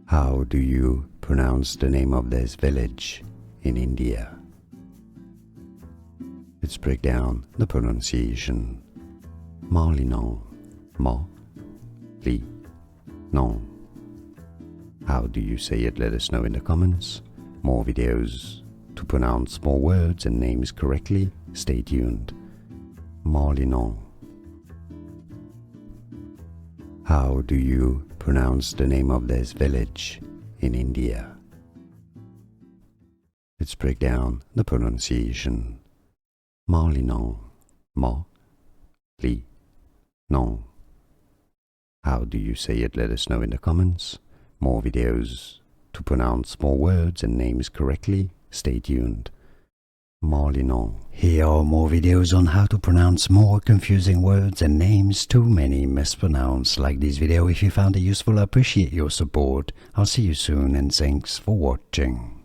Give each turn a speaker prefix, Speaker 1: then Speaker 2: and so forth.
Speaker 1: How do you pronounce the name of this village in India? Let's break down the pronunciation. Mawlynnong, Mawlynnong. How do you say it? Let us know in the comments. More videos to pronounce more words and names correctly. Stay tuned. Mawlynnong. How do you pronounce the name of this village in India? Let's break down the pronunciation. Mawlynnong, Mawlynnong. How do you say it? Let us know in the comments. More videos to pronounce more words and names correctly. Stay tuned. Mawlynnong. Here are more videos on how to pronounce more confusing words and names too many mispronounced. Like this video if you found it useful. I appreciate your support. I'll see you soon and thanks for watching.